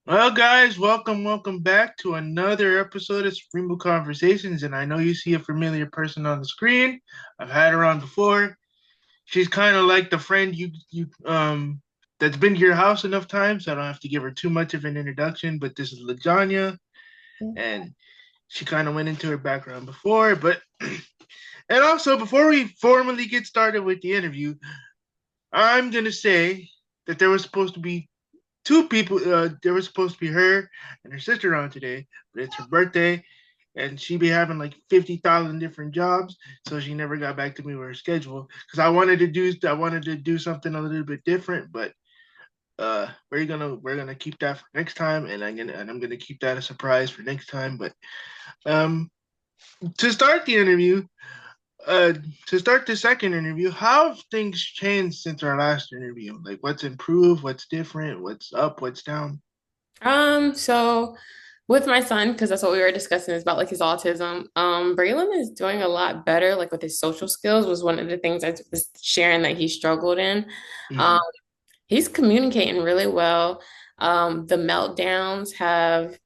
Well, guys, welcome back to another episode of Rainbow Conversations. And I know you see a familiar person on the screen. I've had her on before. She's kind of like the friend you that's been to your house enough times, so I don't have to give her too much of an introduction. But this is Ladonya, and she kind of went into her background before. But and also before we formally get started with the interview, I'm gonna say that there was supposed to be two people. There was supposed to be her and her sister on today, but it's her birthday, and she be having like 50,000 different jobs, so she never got back to me with her schedule. Because I wanted to do something a little bit different, but we're gonna keep that for next time, and I'm gonna keep that a surprise for next time. But um, to start the interview, uh, to start the second interview, how have things changed since our last interview? Like, what's improved? What's different? What's up? What's down? So with my son, because that's what we were discussing, is about like his autism. Braylon is doing a lot better, like with his social skills was one of the things I was sharing that he struggled in. Um, Mm-hmm. he's communicating really well. The meltdowns have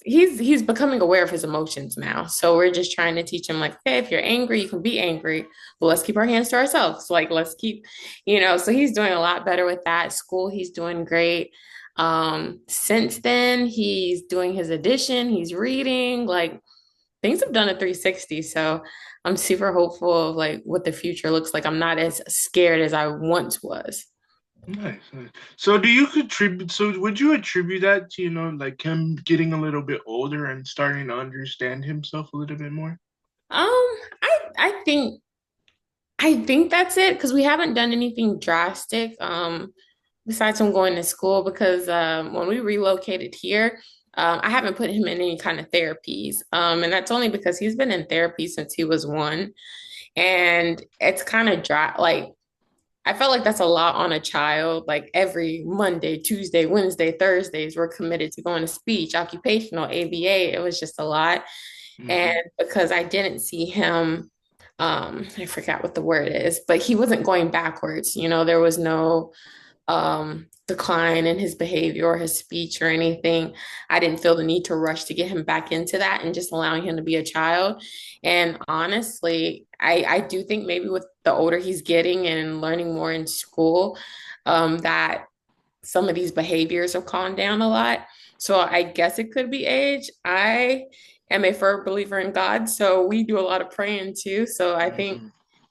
he's becoming aware of his emotions now. So we're just trying to teach him like, okay, if you're angry, you can be angry, but let's keep our hands to ourselves. Like let's keep, so he's doing a lot better with that. School, he's doing great. Since then, he's doing his addition, he's reading, like things have done a 360. So I'm super hopeful of like what the future looks like. I'm not as scared as I once was. Nice, nice. So do you contribute, so would you attribute that to, like him getting a little bit older and starting to understand himself a little bit more? I think that's it because we haven't done anything drastic besides him going to school because when we relocated here, I haven't put him in any kind of therapies. And that's only because he's been in therapy since he was one. And it's kind of dry. Like, I felt like that's a lot on a child. Like every Monday, Tuesday, Wednesday, Thursdays, we're committed to going to speech, occupational, ABA. It was just a lot. And Mm-hmm. because I didn't see him, I forgot what the word is, but he wasn't going backwards. There was no decline in his behavior or his speech or anything. I didn't feel the need to rush to get him back into that and just allowing him to be a child. And honestly, I do think maybe with the older he's getting and learning more in school, that some of these behaviors have calmed down a lot. So I guess it could be age. I am a firm believer in God, so we do a lot of praying too. So I think Mm-hmm.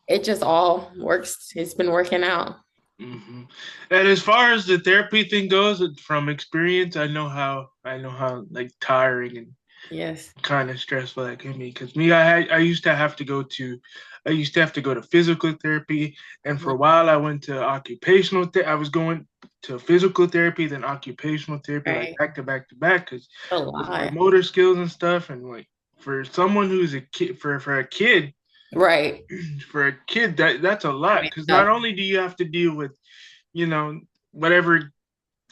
it just all works. It's been working out. Mm-hmm. And as far as the therapy thing goes, from experience, I know how like tiring and Yes. kind of stressful that can be. Because me, I used to have to go to physical therapy, and for a while I went to I was going to physical therapy, then occupational therapy, like Right. back to back to back, because A with my lot. motor skills and stuff, and like for someone who's a kid, for a kid, Right. that's a I lot. mean, Because not no. only do you have to deal with you know whatever,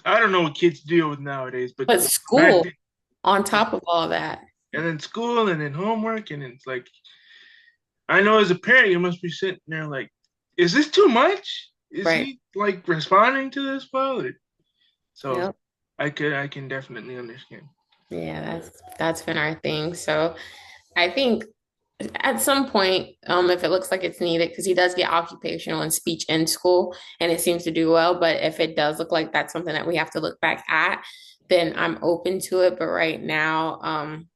I don't know what kids deal with nowadays, but But back school on top of all that. and then school and then homework, and it's like I know as a parent you must be sitting there like, is this too much? Is Right. he like responding to this well? So Yep. I can definitely understand. Yeah, that's been our thing. So I think at some point, if it looks like it's needed, because he does get occupational and speech in school and it seems to do well, but if it does look like that's something that we have to look back at, then I'm open to it. But right now, I'm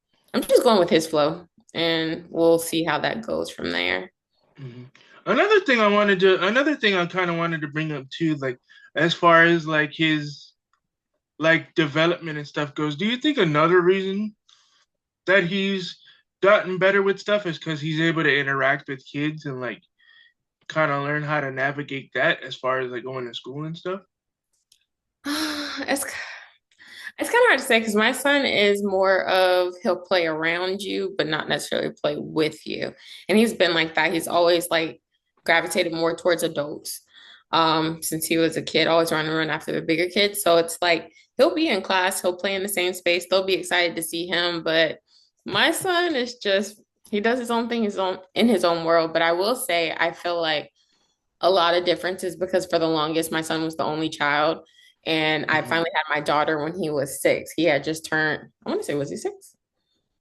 just going with his flow and we'll see how that goes from there. Mhm. Another thing I kind of wanted to bring up too, like as far as like his like development and stuff goes, do you think another reason that he's gotten better with stuff is because he's able to interact with kids and like kind of learn how to navigate that as far as like going to school and stuff? It's it's kind of hard to say because my son is more of he'll play around you, but not necessarily play with you. And he's been like that. He's always like gravitated more towards adults. Since he was a kid, always running around after the bigger kids. So it's like he'll be in class, he'll play in the same space, they'll be excited to see him. But my son is just he does his own thing, his own in his own world. But I will say I feel like a lot of differences because for the longest my son was the only child And I Mhm. finally had my daughter when he was 6. He had just turned, I want to say, was he 6?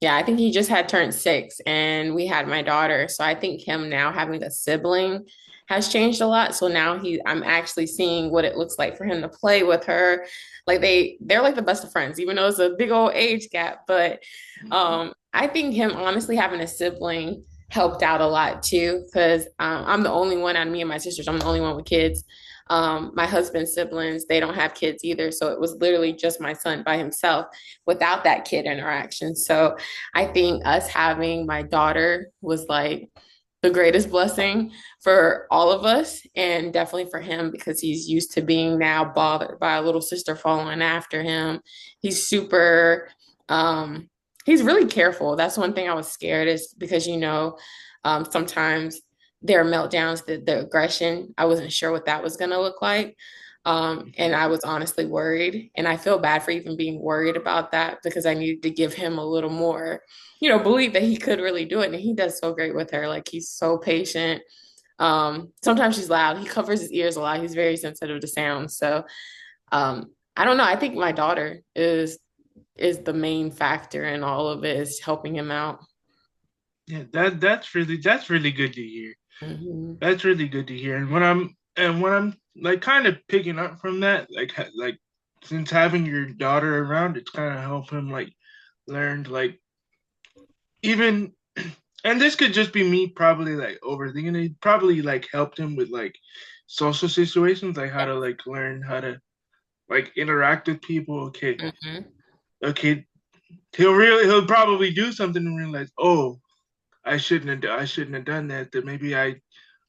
Yeah, I think he just had turned 6 and we had my daughter. So I think him now having a sibling has changed a lot. So now I'm actually seeing what it looks like for him to play with her. Like they're like the best of friends, even though it's a big old age gap. But Mhm. I think him honestly having a sibling helped out a lot too, because I'm the only one out of me and my sisters. I'm the only one with kids. My husband's siblings, they don't have kids either. So it was literally just my son by himself without that kid interaction. So I think us having my daughter was like the greatest blessing for all of us and definitely for him because he's used to being now bothered by a little sister following after him. He's super um he's really careful. That's one thing I was scared is because sometimes there are meltdowns, the aggression. I wasn't sure what that was going to look like. And Mhm. I was honestly worried. And I feel bad for even being worried about that because I needed to give him a little more, believe that he could really do it. And he does so great with her. Like he's so patient. Sometimes she's loud. He covers his ears a lot. He's very sensitive to sound. So I don't know. I think my daughter is the main factor in all of it is helping him out. Yeah, that's really good to hear. Hmm. That's really good to hear. And when I'm like kind of picking up from that, like since having your daughter around, it's kind of helped him like learn like even and this could just be me probably like overthinking it. Probably like helped him with like social situations, like how Yeah. to like learn how to like interact with people. Okay, Hmm. okay, he'll probably do something and realize, oh, I shouldn't have done that. That maybe I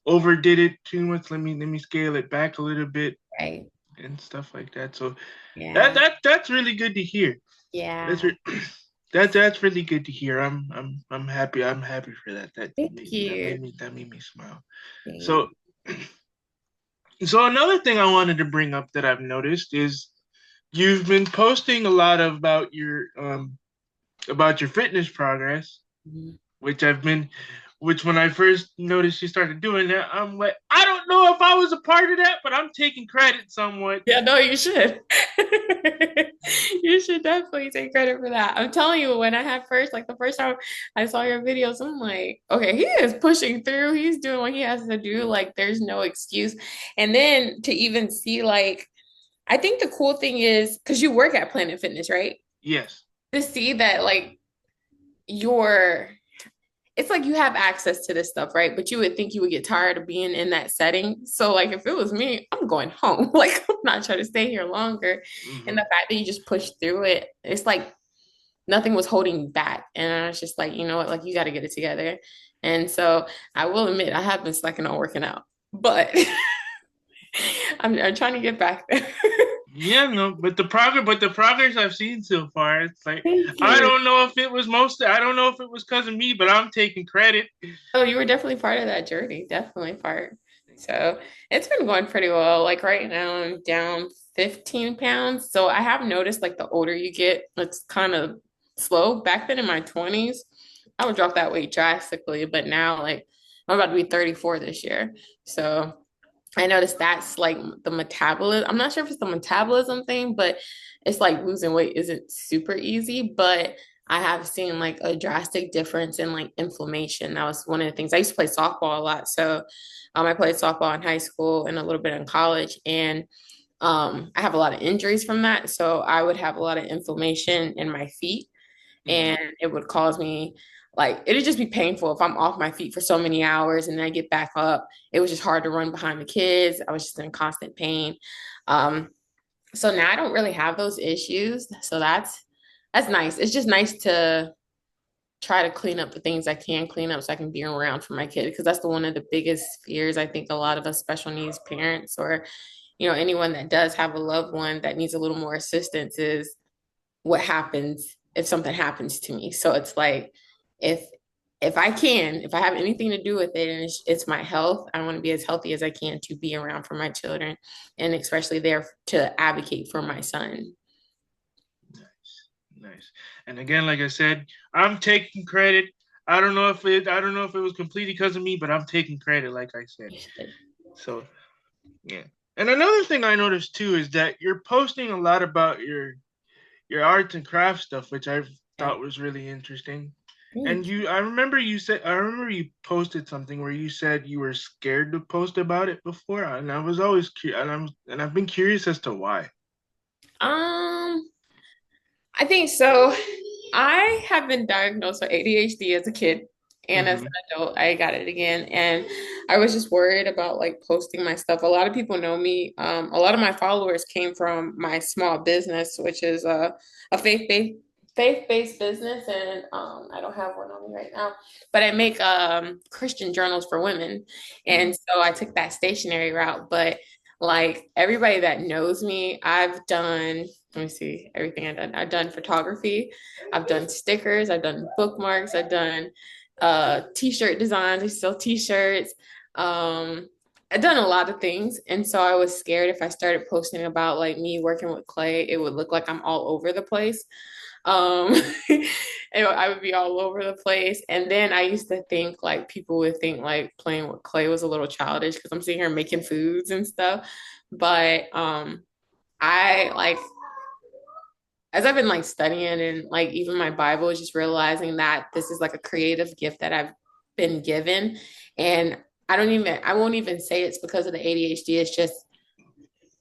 overdid it too much. Let me scale it back a little bit Right. and stuff like that. So that Yeah. that that's really good to hear. That's Yeah. re- that's really good to hear. I'm happy. I'm happy for that. That Thank made that you. made me that made me smile. So Thank- so another thing I wanted to bring up that I've noticed is you've been posting a lot about your fitness progress, Mhm. which I've been, which when I first noticed you started doing that, I'm like, I don't know if I was a part of that, but I'm taking credit somewhat. Yeah, no, you should. You should definitely take credit for that. I'm telling you, when I had first, like the first time I saw your videos, I'm like, okay, he is pushing through. He's doing what he has to do. Like, there's no excuse. And then to even see, like, I think the cool thing is because you work at Planet Fitness, right? Yes. To see that, like, your it's like you have access to this stuff, right? But you would think you would get tired of being in that setting. So, like, if it was me, I'm going home. Like, I'm not trying to stay here longer. And the Hmm. fact that you just pushed through it, it's like nothing was holding you back. And I was just like, you know what? Like, you got to get it together. And so I will admit, I have been slacking on working out, but I'm trying to get back there. Yeah, no, but the progress I've seen so far, it's like Thank I you. don't know if it was I don't know if it was because of me, but I'm taking credit. Oh, you were definitely part of that journey, definitely part. So it's been going pretty well. Like right now, I'm down 15 pounds. So I have noticed like the older you get, it's kind of slow. Back then in my 20s, I would drop that weight drastically, but now like I'm about to be 34 this year. So I noticed that's like the metabolism. I'm not sure if it's the metabolism thing, but it's like losing weight isn't super easy. But I have seen like a drastic difference in like inflammation. That was one of the things. I used to play softball a lot. So I played softball in high school and a little bit in college. And I have a lot of injuries from that. So I would have a lot of inflammation in my feet Hmm. and it would cause me like it'd just be painful if I'm off my feet for so many hours and then I get back up. It was just hard to run behind the kids. I was just in constant pain. Um, so now I don't really have those issues. So that's nice. It's just nice to try to clean up the things I can clean up so I can be around for my kid because that's the one of the biggest fears I think a lot of us special needs parents or anyone that does have a loved one that needs a little more assistance is what happens if something happens to me. So it's like if if I have anything to do with it and it's my health, I want to be as healthy as I can to be around for my children and especially there to advocate for my son. Nice, nice. And again, like I said, I'm taking credit. I don't know if it was completely because of me, but I'm taking credit, like I said. So yeah. And another thing I noticed too is that you're posting a lot about your arts and crafts stuff, which I Yeah. thought was really interesting. And Thank you. I remember you posted something where you said you were scared to post about it before, and I was always curious, and I've been curious as to why. Um, I think so. I have been diagnosed with ADHD as a kid, and as an Hmm. adult, I got it again. And I was just worried about like posting my stuff. A lot of people know me. A lot of my followers came from my small business, which is a faith-based business, and I don't have one on me right now, but I make Christian journals for women, and Hmm. so I took that stationary route. But like everybody that knows me, I've done, let me see, everything I've done. I've done photography, I've done stickers, I've done bookmarks, I've done t-shirt designs, I sell t-shirts. Um, I've done a lot of things. And so I was scared if I started posting about like me working with clay, it would look like I'm all over the place. Um, I would be all over the place. And then I used to think like people would think like playing with clay was a little childish because I'm sitting here making foods and stuff. But I like as I've been like studying and like even my Bible is just realizing that this is like a creative gift that I've been given. And I won't even say it's because of the ADHD. It's just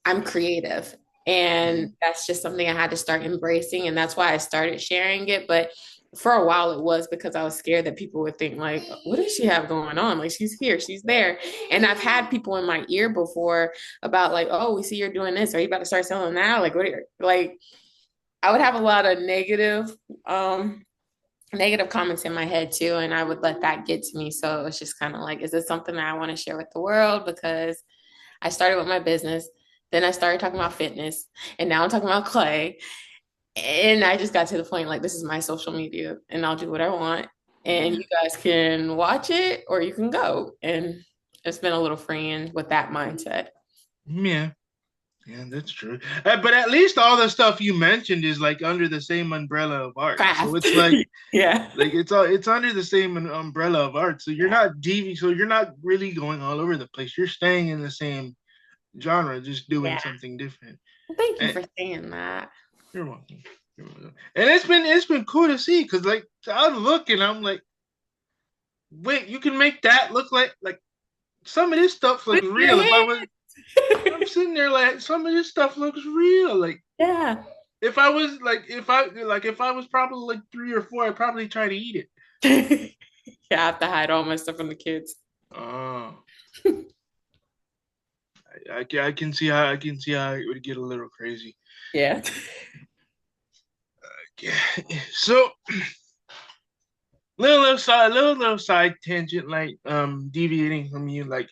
I'm creative. And Hmm. that's just something I had to start embracing. And that's why I started sharing it. But for a while, it was because I was scared that people would think, like, what does she have going on? Like, she's here, she's there. And I've had people in my ear before about, like, oh, we see you're doing this. Are you about to start selling now? Like, what are you, like, I would have a lot of um, negative comments in my head too, and I would let that get to me. So it's just kind of like, is this something that I want to share with the world? Because I started with my business, then I started talking about fitness, and now I'm talking about clay. And I just got to the point like this is my social media, and I'll do what I want, and Yeah. you guys can watch it or you can go. And it's been a little freeing with that mindset. Yeah. Yeah, that's true. But at least all the stuff you mentioned is like under the same umbrella of art. So Craft, it's like yeah, it's under the same umbrella of art. So you're yeah, not devi so you're not really going all over the place. You're staying in the same genre, just doing yeah. something different. Well, thank you And for saying that. you're welcome. You're welcome. And it's been cool to see because like I look and I'm like, wait, you can make that look like some of this stuff looks With your real. If I hand. was I'm sitting there like some of this stuff looks real. Like Yeah. if I was if I was probably like 3 or 4, I'd probably try to eat it. Yeah, I have to hide all my stuff from the kids. Oh, I can see how it would get a little crazy. Yeah. Yeah. So little side tangent, like deviating from you. Like,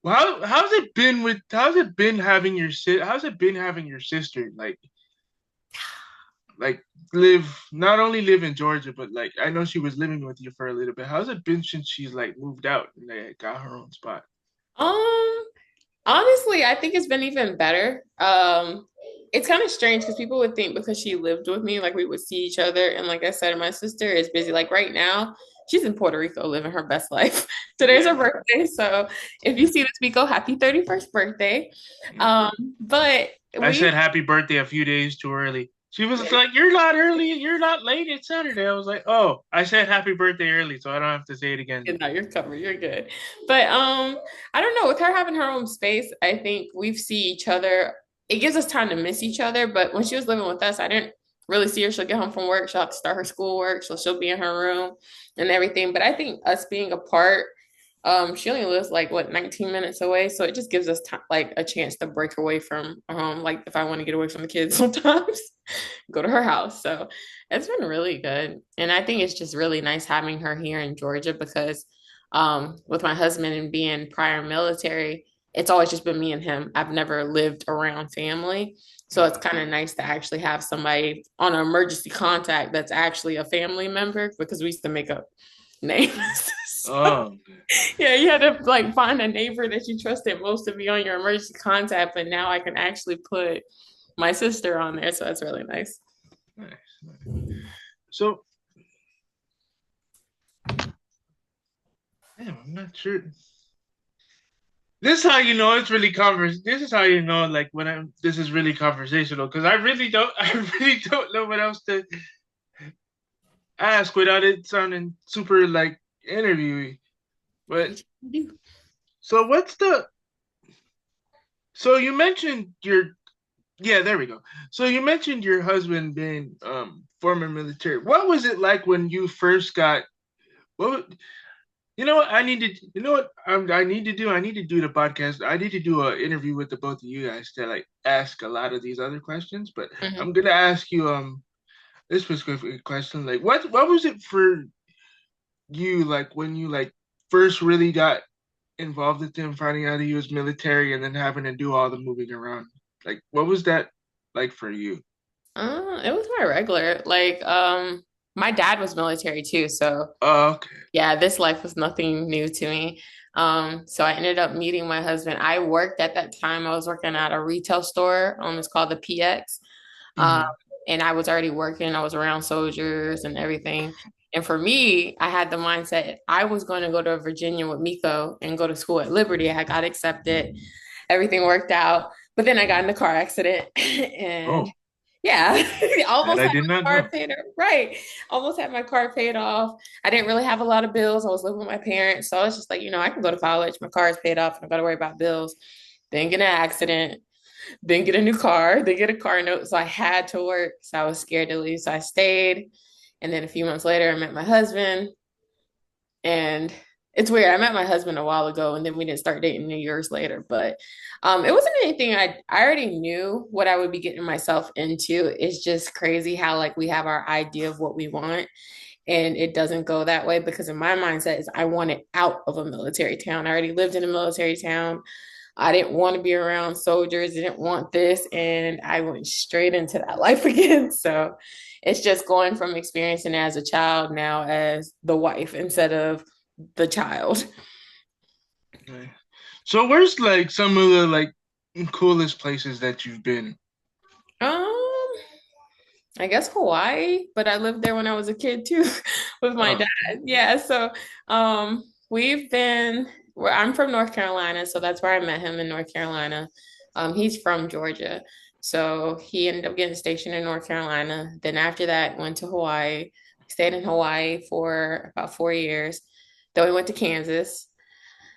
well, how's it been having how's it been having your sister like live not only live in Georgia, but like I know she was living with you for a little bit. How's it been since she's like moved out and like, got her own spot? Um, Honestly, I think it's been even better. It's kind of strange because people would think because she lived with me, like we would see each other. And like I said, my sister is busy. Like right now, she's in Puerto Rico living her best life. Today's her Yeah. birthday. So if you see this, we go happy 31st birthday. Mm. But I we said happy birthday a few days too early. She was like, "You're not early. You're not late. It's Saturday." I was like, "Oh, I said happy birthday early, so I don't have to say it again you then." know, you're covered. You're good. But I don't know. With her having her own space, I think we see each other. It gives us time to miss each other. But when she was living with us, I didn't really see her. She'll get home from work. She'll have to start her schoolwork. So she'll be in her room and everything. But I think us being apart, she only lives like what 19 minutes away. So it just gives us time, like a chance to break away from like if I want to get away from the kids sometimes, go to her house. So it's been really good. And I think it's just really nice having her here in Georgia because with my husband and being prior military, it's always just been me and him. I've never lived around family. So it's Mm. kind of nice to actually have somebody on an emergency contact that's actually a family member because we used to make up names. So, Oh, yeah, you had to like find a neighbor that you trusted most to be on your emergency contact, but now I can actually put my sister on there, so that's really nice. nice, nice. So, damn, I'm not sure. this is how you know it's really This is how you know, like when I'm. This is really conversational because I really don't. I really don't know what else to ask without it sounding super like interviewy. But so what's the? So you mentioned your. Yeah, there we go. So you mentioned your husband being former military. What was it like when you first got? What You know what I need to? You know what I need to do? I need to do the podcast. I need to do an interview with the both of you guys to like ask a lot of these other questions. But Mhm. I'm gonna ask you this specific question. Like, what was it for you like when you like first really got involved with him, finding out he was military, and then having to do all the moving around? Like, what was that like for you? It was my regular. My dad was military too, so Oh, okay. yeah, this life was nothing new to me. So I ended up meeting my husband. I worked at that time. I was working at a retail store. It's called the PX. Um, Hmm. and I was already working. I was around soldiers and everything. And for me, I had the mindset I was going to go to Virginia with Miko and go to school at Liberty. I got accepted. Everything worked out. But then I got in a car accident and Oh, yeah, that almost I had did not my car know. paid off. Right. Almost had my car paid off. I didn't really have a lot of bills. I was living with my parents. So I was just like, I can go to college. My car is paid off. I don't got to worry about bills. Then get in an accident. Then get a new car. Then get a car note. So I had to work. So I was scared to leave. So I stayed. And then a few months later, I met my husband. And it's weird. I met my husband a while ago, and then we didn't start dating years later. But it wasn't anything I already knew what I would be getting myself into. It's just crazy how like we have our idea of what we want, and it doesn't go that way because in my mindset is I wanted out of a military town. I already lived in a military town. I didn't want to be around soldiers, didn't want this, and I went straight into that life again. So it's just going from experiencing it as a child now as the wife instead of the child. Okay. So where's like some of the like coolest places that you've been? Um, I guess Hawaii, but I lived there when I was a kid too with my Oh, dad. Yeah, so we've been where I'm from North Carolina, so that's where I met him in North Carolina. He's from Georgia. So he ended up getting stationed in North Carolina. Then after that, went to Hawaii. Stayed in Hawaii for about 4 years. Then we went to Kansas.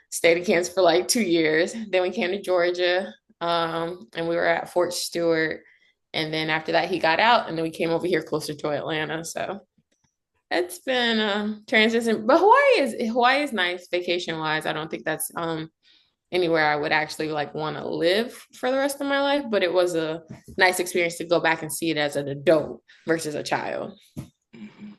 Stayed in Kansas for like 2 years. Then we came to Georgia, and we were at Fort Stewart. And then after that, he got out, and then we came over here closer to Atlanta. So it's been a transition. But Hawaii is nice vacation wise. I don't think that's anywhere I would actually like want to live for the rest of my life. But it was a nice experience to go back and see it as an adult versus a child. mhm.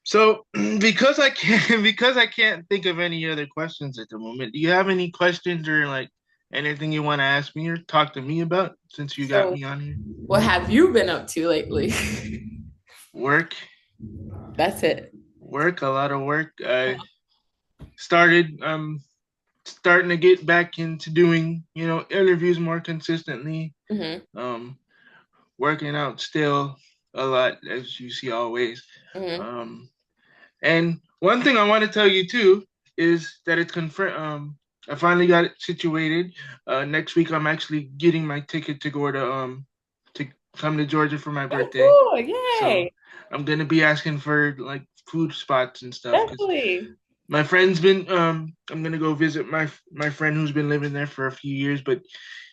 So because I can't because I can't think of any other questions at the moment. Do you have any questions or like anything you want to ask me or talk to me about since you got So, me on here? what have you been up to lately? Work, That's it. work, a lot of work. I started starting to get back into doing, interviews more consistently. Hmm. Um Working out still a lot as you see always. Hmm. Um And one thing I want to tell you too is that it's confirmed. I finally got it situated. Next week, I'm actually getting my ticket to go to come to Georgia for my Oh, birthday. cool. So Yay. I'm gonna be asking for like food spots and stuff because Definitely. my friend's been. I'm gonna go visit my friend who's been living there for a few years, but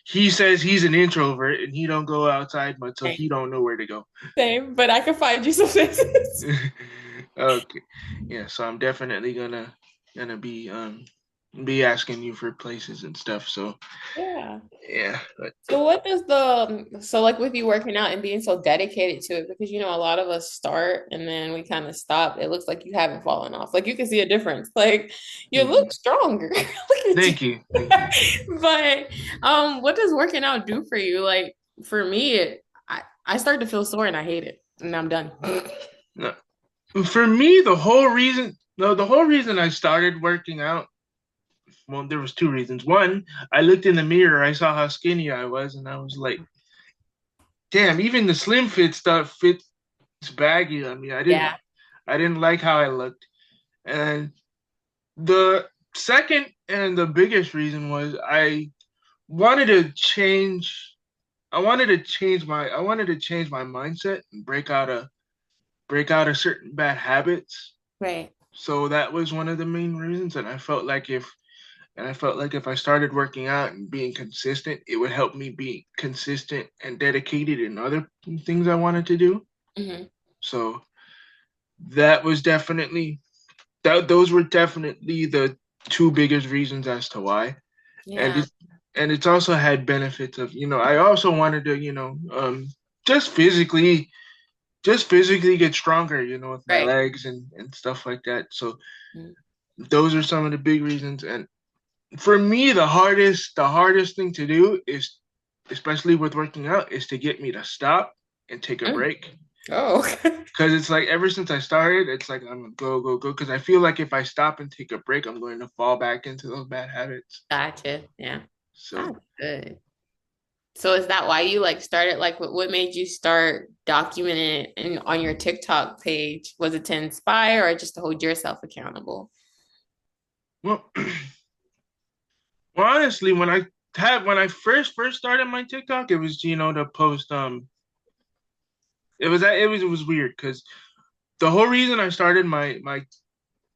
he says he's an introvert and he don't go outside much, so he Same. don't know where to go. Same, but I can find you some places. Okay. Yeah, so I'm definitely gonna be asking you for places and stuff. So Yeah. yeah, but So what does so like with you working out and being so dedicated to it, because a lot of us start and then we kind of stop. It looks like you haven't fallen off. Like you can see a difference. Like you mhm. look stronger. Look at you. Thank you, thank you. But what does working out do for you? Like for me, I start to feel sore and I hate it. And I'm done. No, for me, the whole reason I started working out, well, there was two reasons. One, I looked in the mirror, I saw how skinny I was, and I was like, damn, even the slim fit stuff fits baggy on me. I didn't Yeah. I didn't like how I looked. And the second and the biggest reason was wanted to change I wanted to change my mindset and break out of certain bad habits. Right. So that was one of the main reasons. And I felt like if I started working out and being consistent, it would help me be consistent and dedicated in other things I wanted to do. Hmm. So that was definitely those were definitely the two biggest reasons as to why. And Yeah. it's it's also had benefits of, I also wanted to, just physically just physically get stronger, with my Right. legs and stuff like that. So those are some of the big reasons. And for me, the hardest thing to do is, especially with working out, is to get me to stop and take a Mm-hmm. break. Oh, Because it's like ever since I started, it's like I'm gonna go, go, go. Because I feel like if I stop and take a break, I'm going to fall back into those bad habits. gotcha. Yeah. So, That's good. So is that why you like started like what made you start documenting it on your TikTok page? Was it to inspire or just to hold yourself accountable? well, well, honestly, when I first started my TikTok, it was to post it was weird because the whole reason I started my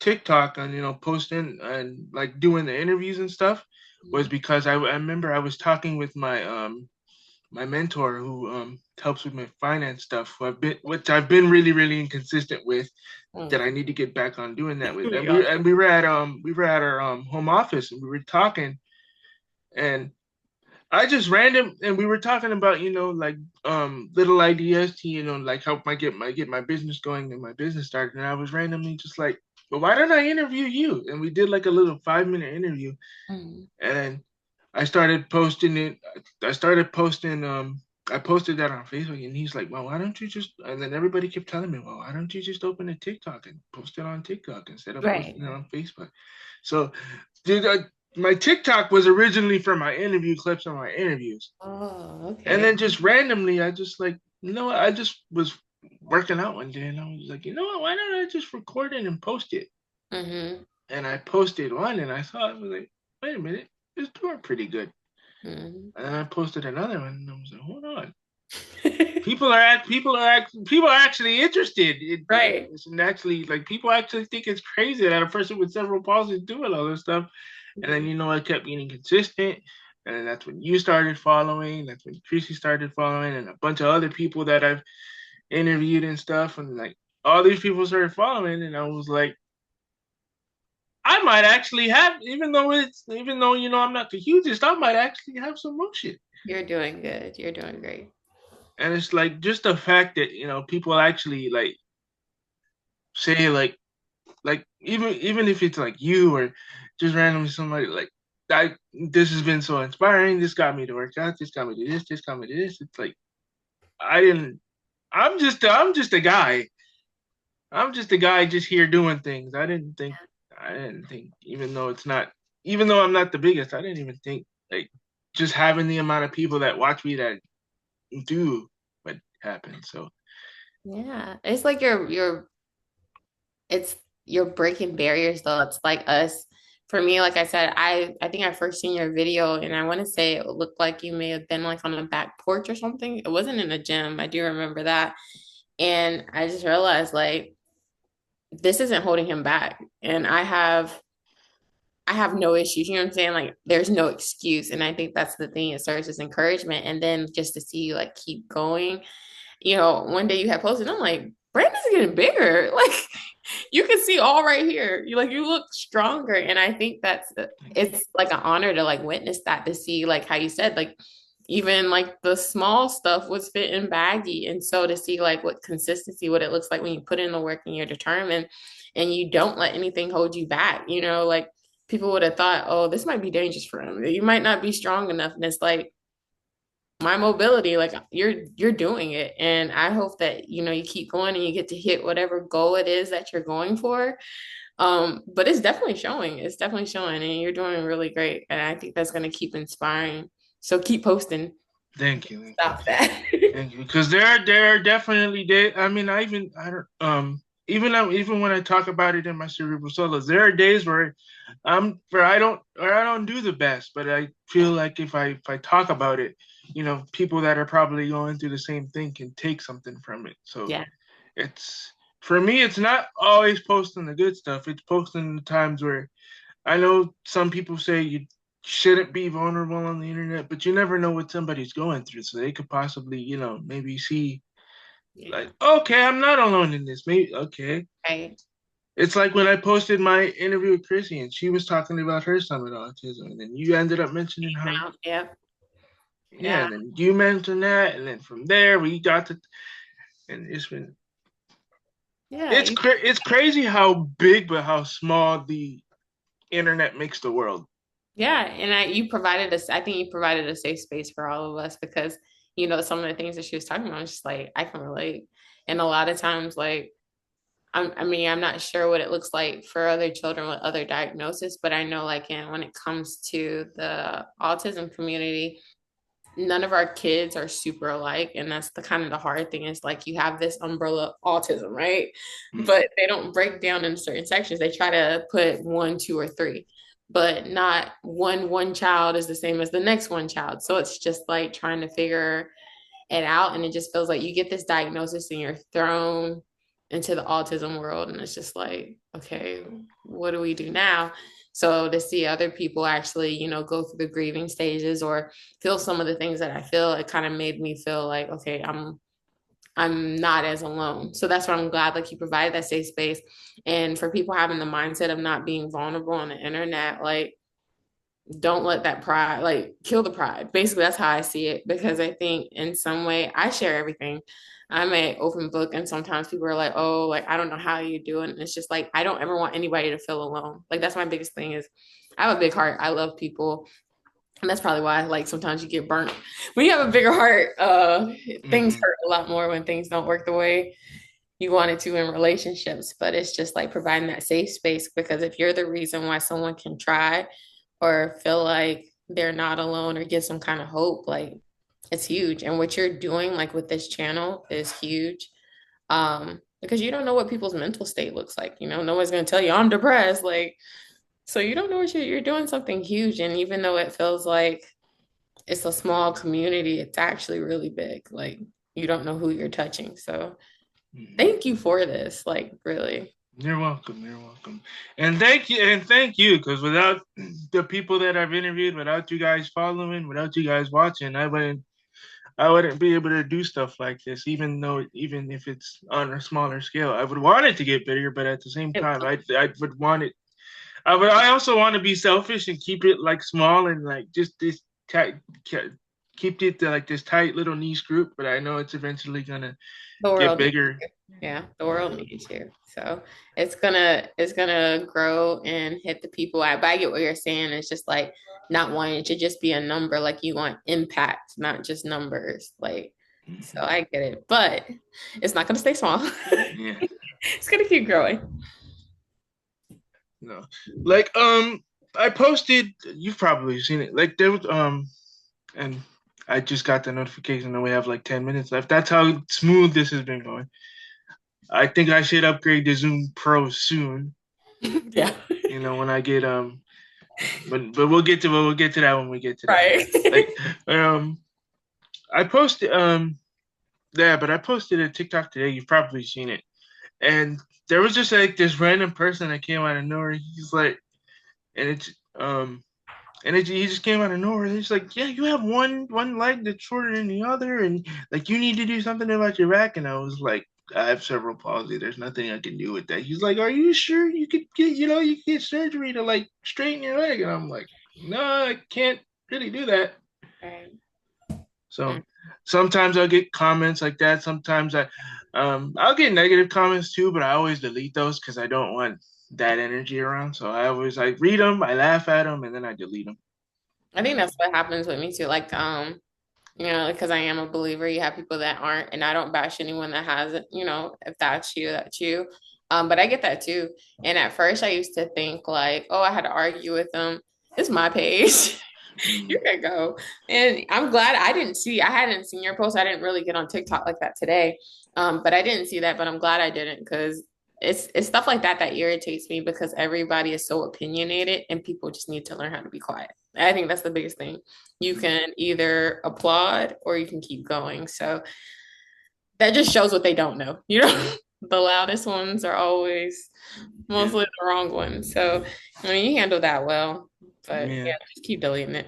TikTok and posting and like doing the interviews and stuff was Mhm. because I remember I was talking with my mentor who helps with my finance stuff which I've been really really inconsistent with, that Mm. I need to get back on doing that with. And Yeah. we were at our home office and we were talking, and I just random and we were talking about, like little ideas to, like help get my business going and my business started. And I was randomly just like, well, why don't I interview you? And we did like a little 5 minute interview. Mm. And then I started posting it. I started posting I posted that on Facebook, and he's like, well, why don't you just, and then everybody kept telling me, well, why don't you just open a TikTok and post it on TikTok instead of Right. posting it on Facebook? So, dude, my TikTok was originally for my interview clips on my interviews. Oh, And okay. then just randomly, I just like, I just was working out one day and I was like, why don't I just record it and post it? Mm-hmm. And I posted one and I saw it, was like, wait a minute, it's doing pretty good. Mm-hmm. And then I posted another one and I was like, hold on. People are actually interested in Right. this, and actually like people actually think it's crazy that a person with cerebral palsy is doing all this stuff. And then Mhm. I kept getting consistent, and then that's when you started following. That's when Tracy started following, and a bunch of other people that I've interviewed and stuff, and like all these people started following, and I was like, I might actually have, even though I'm not the hugest, I might actually have some motion. You're doing good. You're doing great. And it's like just the fact that people actually like say like even if it's like you or just randomly somebody like I this has been so inspiring. This got me to work out. This got me to this. This got me to this. It's like I didn't. I'm just a guy. I'm just a guy just here doing things. I didn't think even though I'm not the biggest. I didn't even think like just having the amount of people that watch me that do what happened. So Yeah. It's like it's you're breaking barriers though. It's like us. For me, like I said, I think I first seen your video and I want to say it looked like you may have been like on a back porch or something. It wasn't in a gym. I do remember that. And I just realized like this isn't holding him back. And I have no issues. You know what I'm saying? Like there's no excuse. And I think that's the thing. It serves as encouragement. And then just to see you like keep going. One day you had posted, I'm like, Brandon's getting bigger. Like you can see all right here. You look stronger. And I think thank you. it's like an honor to like witness that, to see like how you said, like even like the small stuff was fitting baggy. And so to see like what consistency, what it looks like when you put in the work and you're determined and you don't let anything hold you back, like people would have thought, oh, this might be dangerous for him. You might not be strong enough. And it's like my mobility, like you're doing it. And I hope that, you keep going and you get to hit whatever goal it is that you're going for. But it's definitely showing. It's definitely showing and you're doing really great. And I think that's gonna keep inspiring. So keep posting. Thank you. Stop that. Thank you. Because there are definitely days. I mean, I don't. even when I talk about it in my cerebral solos, there are days where I don't do the best, but I feel like if I talk about it, people that are probably going through the same thing can take something from it. So Yeah. it's for me, it's not always posting the good stuff. It's posting the times where I know some people say you shouldn't be vulnerable on the internet, but you never know what somebody's going through. So they could possibly, maybe see Yeah. like, okay, I'm not alone in this. Maybe okay. Right. It's like when I posted my interview with Chrissy and she was talking about her son with autism, and then you ended up mentioning how, Now, yeah. yeah, Yeah. and then you mentioned that, and then from there we got to, and Yeah. it's crazy how big but how small the internet makes the world. Yeah, and you provided us. I think you provided a safe space for all of us because some of the things that she was talking about, was just like I can relate. And a lot of times, like I mean, I'm not sure what it looks like for other children with other diagnoses, but I know like when it comes to the autism community, none of our kids are super alike, and that's the kind of the hard thing is like you have this umbrella autism, right? Mm, But they don't break down in certain sections. They try to put one, two, or three, but not one child is the same as the next one child. So it's just like trying to figure it out, and it just feels like you get this diagnosis and you're thrown into the autism world, and it's just like, okay, what do we do now? So to see other people actually go through the grieving stages or feel some of the things that I feel, it kind of made me feel like, okay, I'm not as alone. So that's why I'm glad like you provided that safe space. And for people having the mindset of not being vulnerable on the internet, like don't let that pride, like kill the pride. Basically, that's how I see it because I think in some way I share everything. I'm an open book, and sometimes people are like, "Oh, like I don't know how you do it." And it's just like I don't ever want anybody to feel alone. Like that's my biggest thing is I have a big heart. I love people, and that's probably why like sometimes you get burnt when you have a bigger heart. Things mm-hmm. hurt a lot more when things don't work the way you wanted to in relationships, but it's just like providing that safe space because if you're the reason why someone can try or feel like they're not alone or get some kind of hope, like it's huge. And what you're doing like with this channel is huge. Because you don't know what people's mental state looks like. No one's gonna tell you I'm depressed. Like, so you don't know what you're doing something huge. And even though it feels like it's a small community, it's actually really big. Like you don't know who you're touching. So Mm-hmm. thank you for this. Like, really. You're welcome. You're welcome. And thank you, because without the people that I've interviewed, without you guys following, without you guys watching, I wouldn't be able to do stuff like this, even if it's on a smaller scale. I would want it to get bigger, but at the same time, I would want it. I also want to be selfish and keep it like small and like just this tight, keep it to like this tight little niche group. But I know it's eventually gonna The get world needs bigger. you. Yeah, the Yeah. world needs you. So it's gonna grow and hit the people. But I get what you're saying. It's just like not wanting it to just be a number. Like you want impact, not just numbers. Like so, Mhm. I get it. But it's not gonna stay small. Yeah. It's gonna keep growing. No. Like I posted. You've probably seen it. Like there was and I just got the notification that we have like 10 minutes left. That's how smooth this has been going. I think I should upgrade to Zoom Pro soon. Yeah. When I get but we'll get to that when we get to that. Right. Like um I posted yeah, but I posted a TikTok today. You've probably seen it. And there was just like this random person that came out of nowhere. He's like and it's he just came out of nowhere. He's like, "Yeah, you have one leg that's shorter than the other, and like you need to do something about your back." And I was like, "I have cerebral palsy. There's nothing I can do with that." He's like, "Are you sure you could you could get surgery to like straighten your leg?" And I'm like, "No, I can't really do that." Right. So sometimes I'll get comments like that. Sometimes I'll get negative comments too, but I always delete those because I don't want that energy around. So I read them, I laugh at them, and then I delete them. I think that's what happens with me too. Like, because I am a believer, you have people that aren't, and I don't bash anyone that hasn't, if that's you, that's you. But I get that too. And at first I used to think like, oh, I had to argue with them. It's my page. You Mm. can go. And I'm glad I hadn't seen your post. I didn't really get on TikTok like that today. But I didn't see that, but I'm glad I didn't because it's stuff like that that irritates me because everybody is so opinionated and people just need to learn how to be quiet. I think that's the biggest thing. You can either applaud or you can keep going. So that just shows what they don't know. You know, the loudest ones are always Yeah. mostly the wrong ones. So I mean, you handle that well, but Yeah. yeah, just keep deleting it.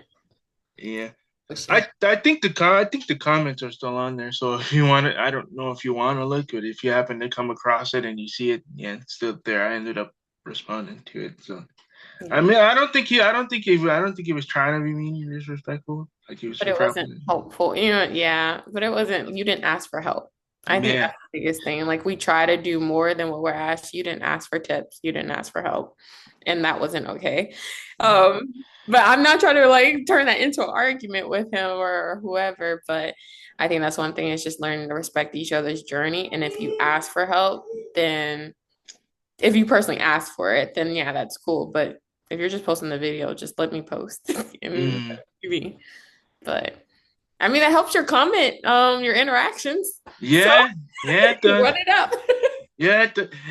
Yeah. Push I it. I think I think the comments are still on there. So if you want to, I don't know if you want to look, but if you happen to come across it and you see it, yeah, it's still there. I ended up responding to it. So I Yeah. mean, I don't think he was trying to be mean and disrespectful. Like he was But just it trying. wasn't helpful. You know, yeah, but it wasn't, you didn't ask for help. I think Yeah. that's the biggest thing. Like we try to do more than what we're asked. You didn't ask for tips. You didn't ask for help. And that wasn't okay. But I'm not trying to like turn that into an argument with him or whoever. But I think that's one thing is just learning to respect each other's journey. And if you ask for help, then if you personally ask for it, then yeah, that's cool. But if you're just posting the video, just let me post and Mm. me. But I mean, that helps your comment, your interactions. So Yeah. Yeah, it does. run it up. Yeah,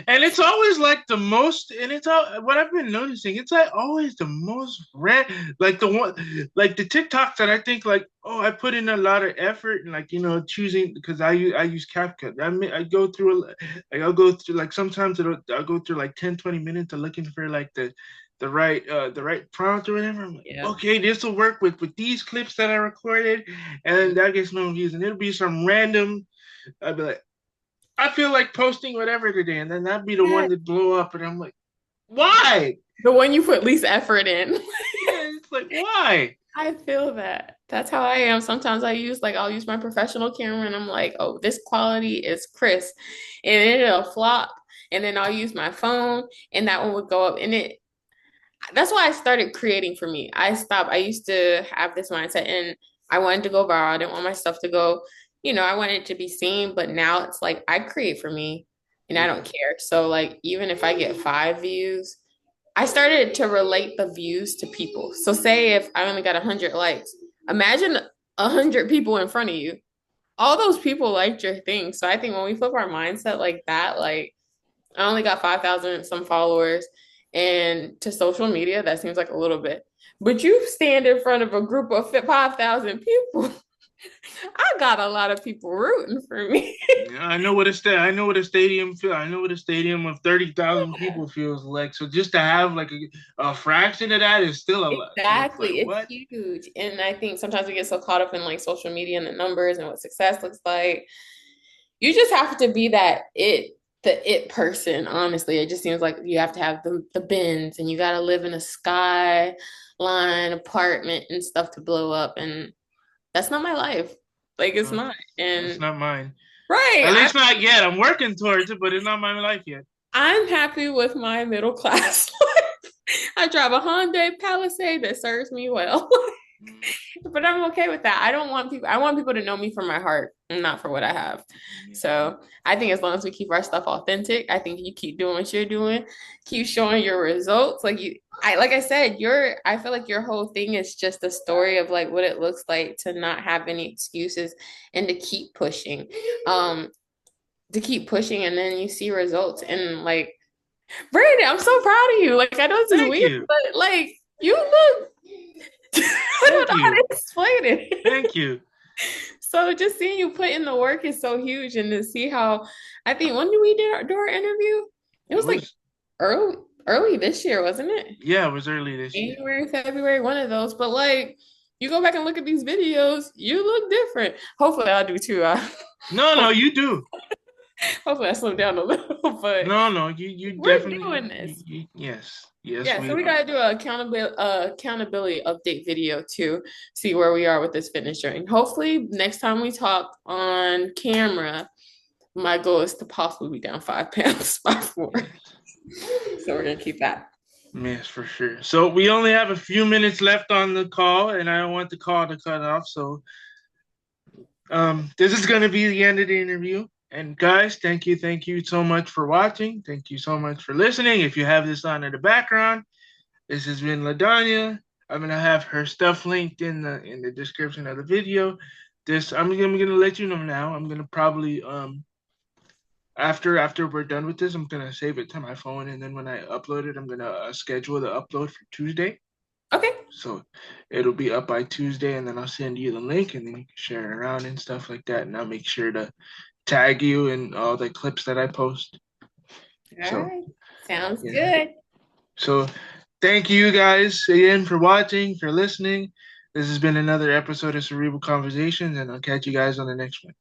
and it's always like the most, and it's all what I've been noticing. It's like always the most like the one, like the TikToks that I think like, oh, I put in a lot of effort and like choosing because I use CapCut. I mean, I'll go through like sometimes I'll go through like 10-20 minutes of looking for like the right prompt or whatever. I'm like, Yeah. okay, this will work with these clips that I recorded, and then that gets no views, and it'll be some random. I'd be like, I feel like posting whatever today, and then that'd be the Yeah. one that blow up, and I'm like, why? The one you put least effort in. Yeah, it's like why? I feel that. That's how I am. Sometimes I'll use my professional camera and I'm like, oh, this quality is crisp. And then it'll flop. And then I'll use my phone and that one would go up. And that's why I started creating for me. I used to have this mindset and I wanted to go viral. I didn't want my stuff to go, I wanted it to be seen, but now it's like I create for me and I Yeah, don't care. So like even if I get 5 views, I started to relate the views to people. So say if I only got 100 likes, imagine 100 people in front of you. All those people liked your thing. So I think when we flip our mindset like that, like I only got 5,000 some followers. And to social media, that seems like a little bit. But you stand in front of a group of 5,000 people. I got a lot of people rooting for me. I know what I know what a stadium feel. I know what a stadium of 30,000 people feels like. So just to have like a fraction of that is still a lot. So it's like Exactly. It's what? huge. And I think sometimes we get so caught up in like social media and the numbers and what success looks like. You just have to be the it person, honestly. It just seems like you have to have the bins and you gotta live in a skyline apartment and stuff to blow up. And that's not my life. Like it's No, not. that's And not mine. right. At least not yet. I'm working towards it, but it's not my life yet. I'm happy with my middle class. I drive a Hyundai Palisade that serves me well. But I'm okay with that. I want people to know me for my heart and not for what I have. Yeah. So I think as long as we keep our stuff authentic, I think you keep doing what you're doing, keep showing your results. Like I said, I feel like your whole thing is just a story of like what it looks like to not have any excuses and to keep pushing. Um, to keep pushing and then you see results and like Brandon, I'm so proud of you. Like I know this is Thank weird, you. but like you look I don't Thank know how you. to explain it. Thank you. So just seeing you put in the work is so huge, and to see how I think when did do our interview? It It was like was early this year, wasn't it? yeah, it was early this year. January, February, one of those. But like you go back and look at these videos, you look different. Hopefully, I do too. No, no, you do. Hopefully, I slow down a little, but No, no, you we're definitely doing this. yes. Yes, Yeah, so we we are. gotta do a accountability update video to see where we are with this fitness journey. Hopefully, next time we talk on camera, my goal is to possibly be down 5 pounds by 4. Yes. So we're gonna keep that. Yes, for sure. So we only have a few minutes left on the call, and I don't want the call to cut off. So this is gonna be the end of the interview. And guys, thank you so much for watching. Thank you so much for listening. If you have this on in the background, this has been Ladonya. I'm gonna have her stuff linked in the description of the video. I'm gonna let you know now. I'm gonna probably after we're done with this, I'm gonna save it to my phone, and then when I upload it, I'm gonna schedule the upload for Tuesday. Okay. So it'll be up by Tuesday, and then I'll send you the link, and then you can share it around and stuff like that. And I'll make sure to tag you in all the clips that I post. All So right. Sounds yeah. good. So thank you guys again for watching, for listening. This has been another episode of Cerebral Conversations, and I'll catch you guys on the next one.